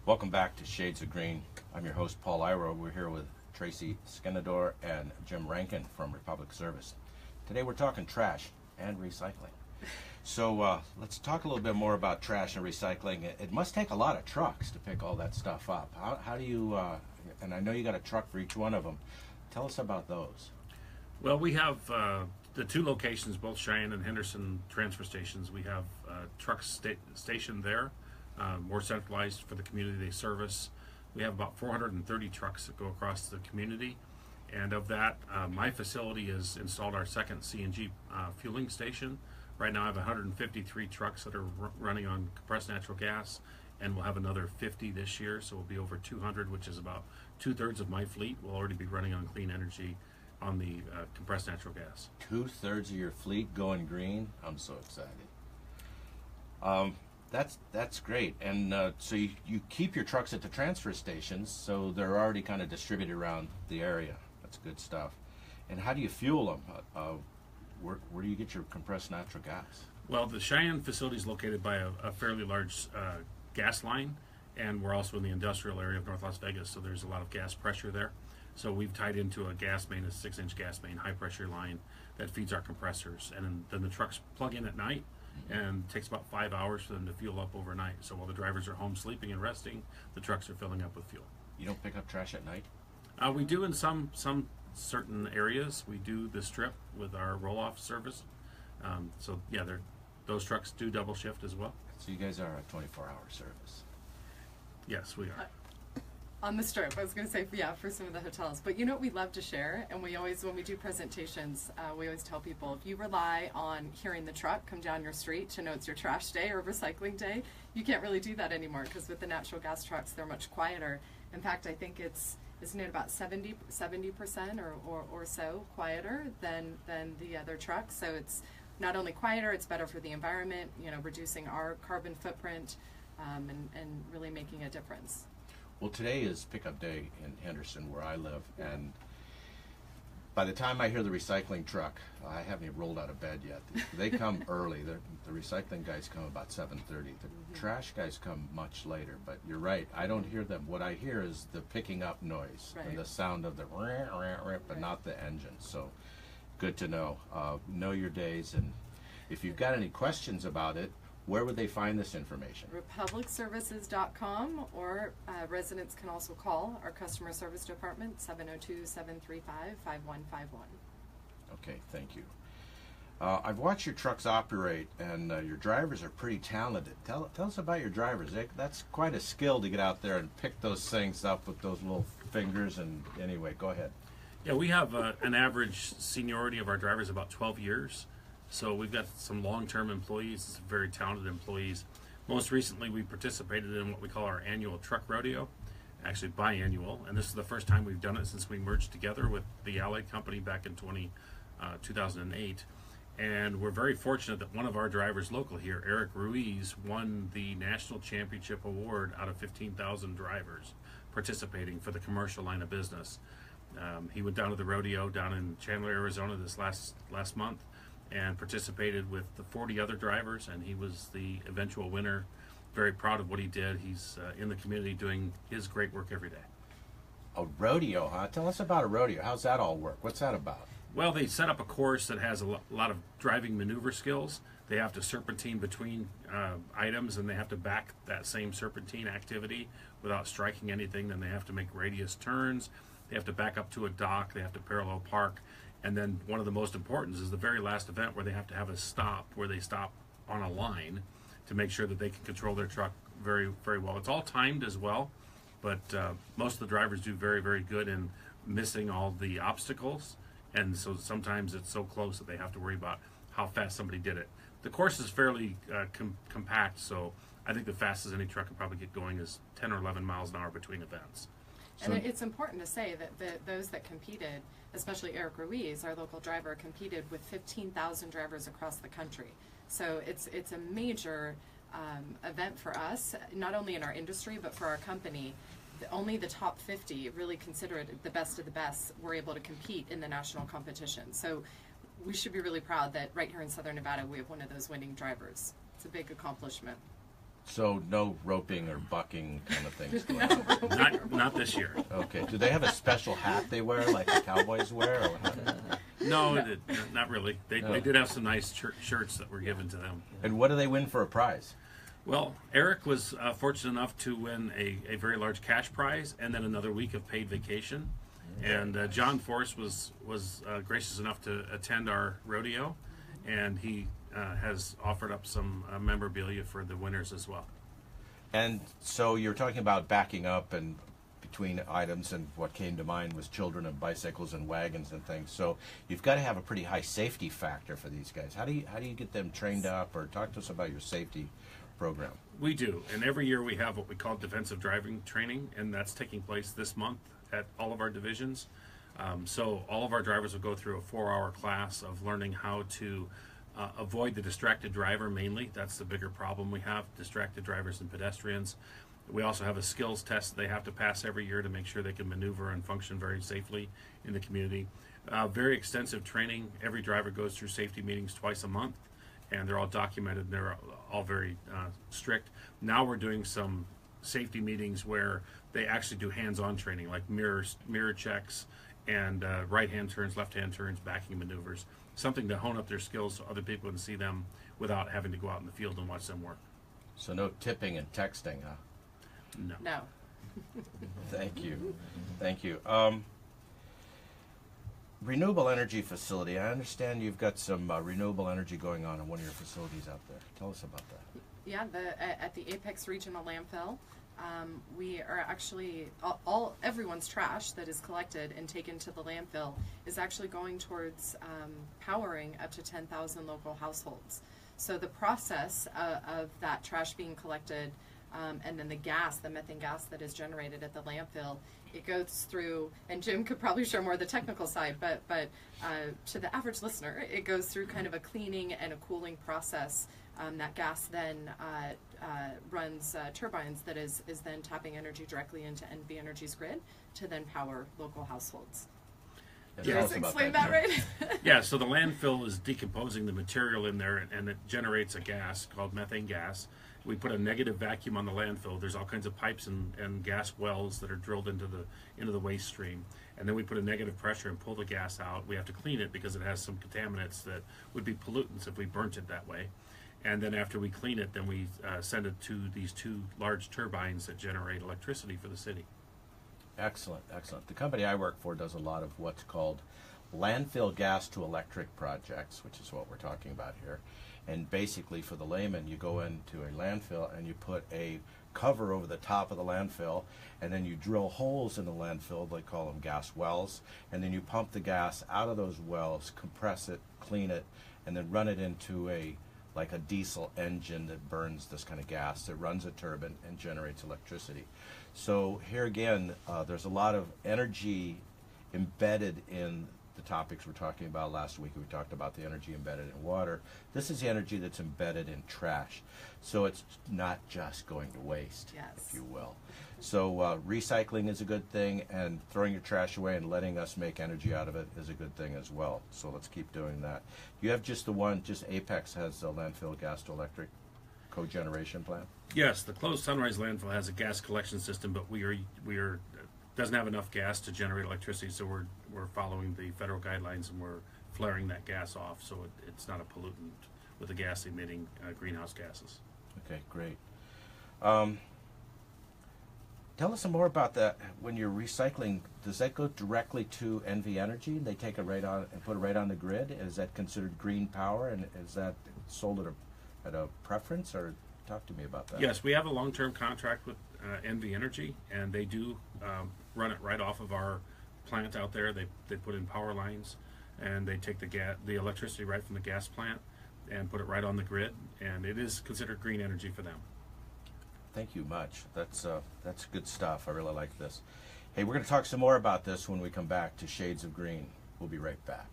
Welcome back to Shades of Green. I'm your host, Paul Iro. We're here with Tracy Skenandore and Jim Rankin from Republic Service. Today we're talking trash and recycling. So let's talk a little bit more about trash and recycling. It must take a lot of trucks to pick all that stuff up. How do you, and I know you got a truck for each one of them. Tell us about those. Well, we have the two locations, both Cheyenne and Henderson transfer stations. We have trucks stationed there, more centralized for the community they service. We have about 430 trucks that go across the community. And of that, my facility has installed our second CNG fueling station. Right now I have 153 trucks that are running on compressed natural gas, and we'll have another 50 this year, so we'll be over 200, which is about 2/3 of my fleet will already be running on clean energy on the compressed natural gas. 2/3 of your fleet going green? I'm so excited. That's great. And so you keep your trucks at the transfer stations, so they're already kind of distributed around the area. That's good stuff. And how do you fuel them? Where do you get your compressed natural gas? Well, the Cheyenne facility is located by a fairly large gas line, and we're also in the industrial area of North Las Vegas, so there's a lot of gas pressure there. So we've tied into a gas main, a 6-inch gas main, high pressure line that feeds our compressors. And then the trucks plug in at night, and it takes about 5 hours for them to fuel up overnight. So while the drivers are home sleeping and resting, the trucks are filling up with fuel. You don't pick up trash at night? We do in some certain areas. We do the strip with our roll-off service. So yeah, those trucks do double shift as well. So you guys are a 24-hour service? Yes, we are. On the strip, I was going to say, yeah, for some of the hotels. But you know what we love to share, and we always, when we do presentations, we always tell people, if you rely on hearing the truck come down your street to know it's your trash day or recycling day, you can't really do that anymore, because with the natural gas trucks, they're much quieter. In fact, I think isn't it about 70% or so quieter than the other trucks? So it's not only quieter, it's better for the environment, you know, reducing our carbon footprint, and really making a difference. Well, today is pickup day in Henderson, where I live, and by the time I hear the recycling truck, I haven't even rolled out of bed yet. They come early. The recycling guys come about 7:30. The trash guys come much later, but you're right. I don't hear them. What I hear is the picking up noise and the sound of the but not the engine. So good to know. Know your days, and if you've got any questions about it, where would they find this information? Republicservices.com, or residents can also call our customer service department, 702-735-5151. Okay, thank you. I've watched your trucks operate, and your drivers are pretty talented. Tell us about your drivers. That's quite a skill to get out there and pick those things up with those little fingers. And anyway, go ahead. Yeah, we have an average seniority of our drivers about 12 years. So we've got some long-term employees, very talented employees. Most recently, we participated in what we call our annual truck rodeo, actually biannual, and this is the first time we've done it since we merged together with the Allied company back in 2008. And we're very fortunate that one of our drivers local here, Eric Ruiz, won the National Championship Award out of 15,000 drivers participating for the commercial line of business. He went down to the rodeo down in Chandler, Arizona this last month, and participated with the 40 other drivers, and he was the eventual winner. Very proud of what he did. He's in the community doing his great work every day. A rodeo, huh? Tell us about a rodeo. How's that all work? What's that about? Well, they set up a course that has a lot of driving maneuver skills. They have to serpentine between items, and they have to back that same serpentine activity without striking anything. Then they have to make radius turns. They have to back up to a dock. They have to parallel park. And then one of the most important is the very last event, where they have to have a stop, where they stop on a line to make sure that they can control their truck very, very well. It's all timed as well, but most of the drivers do very, very good in missing all the obstacles. And so sometimes it's so close that they have to worry about how fast somebody did it. The course is fairly compact, so I think the fastest any truck can probably get going is 10 or 11 miles an hour between events. And it's important to say that those that competed, especially Eric Ruiz, our local driver, competed with 15,000 drivers across the country. So it's a major event for us, not only in our industry, but for our company. Only the top 50, really considered the best of the best, were able to compete in the national competition. So we should be really proud that right here in Southern Nevada, we have one of those winning drivers. It's a big accomplishment. So no roping or bucking kind of things going on. Not this year. Okay. Do they have a special hat they wear like the cowboys wear? Or what? No, not really. They did have some nice shirts that were given to them. And what do they win for a prize? Well, Eric was fortunate enough to win a very large cash prize and then another week of paid vacation. And John Force was gracious enough to attend our rodeo, and he has offered up some memorabilia for the winners as well. And so you're talking about backing up and between items, and what came to mind was children and bicycles and wagons and things. So you've got to have a pretty high safety factor for these guys. How do you get them trained up, or talk to us about your safety program? We do, and every year we have what we call defensive driving training, and that's taking place this month at all of our divisions. So all of our drivers will go through a 4-hour class of learning how to avoid the distracted driver mainly. That's the bigger problem we have, distracted drivers and pedestrians. We also have a skills test they have to pass every year to make sure they can maneuver and function very safely in the community. Very extensive training. Every driver goes through safety meetings twice a month, and they're all documented, and they're all very strict. Now we're doing some safety meetings where they actually do hands-on training, like mirror checks and right-hand turns, left-hand turns, backing maneuvers, something to hone up their skills so other people can see them without having to go out in the field and watch them work. So no tipping and texting, huh? No. Thank you. Thank you. Renewable energy facility. I understand you've got some renewable energy going on in one of your facilities out there. Tell us about that. Yeah, at the Apex Regional Landfill, we are actually everyone's trash that is collected and taken to the landfill is actually going towards powering up to 10,000 local households. So the process of that trash being collected, and then the methane gas that is generated at the landfill, it goes through, and Jim could probably share more of the technical side, but to the average listener, it goes through kind of a cleaning and a cooling process. That gas then runs turbines that is then tapping energy directly into NV Energy's grid to then power local households. Did I explain that right? Yeah, so the landfill is decomposing the material in there, and it generates a gas called methane gas. We put a negative vacuum on the landfill. There's all kinds of pipes and gas wells that are drilled into the waste stream. And then we put a negative pressure and pull the gas out. We have to clean it because it has some contaminants that would be pollutants if we burnt it that way. And then after we clean it, then we send it to these 2 large turbines that generate electricity for the city. Excellent, excellent. The company I work for does a lot of what's called landfill gas to electric projects, which is what we're talking about here. And basically, for the layman, you go into a landfill and you put a cover over the top of the landfill, and then you drill holes in the landfill, they call them gas wells, and then you pump the gas out of those wells, compress it, clean it, and then run it into like a diesel engine that burns this kind of gas, that runs a turbine and generates electricity. So here again, there's a lot of energy embedded in the topics we're talking about. Last week we talked about the energy embedded in water. This is the energy that's embedded in trash. So it's not just going to waste, yes, if you will. So recycling is a good thing, and throwing your trash away and letting us make energy out of it is a good thing as well. So let's keep doing that. You have just Apex has a landfill gas to electric cogeneration plant? Yes, the closed Sunrise landfill has a gas collection system, but we are doesn't have enough gas to generate electricity, so we're following the federal guidelines and we're flaring that gas off, so it's not a pollutant with the gas emitting greenhouse gases. Okay, great. Tell us some more about that. When you're recycling, does that go directly to NV Energy? They take it right on and put it right on the grid? Is that considered green power, and is that sold at a preference, or talk to me about that? Yes, we have a long-term contract with NV Energy, and they do run it right off of our plant out there. They put in power lines, and they take the electricity right from the gas plant and put it right on the grid, and it is considered green energy for them. Thank you much. That's good stuff. I really like this. Hey, we're going to talk some more about this when we come back to Shades of Green. We'll be right back.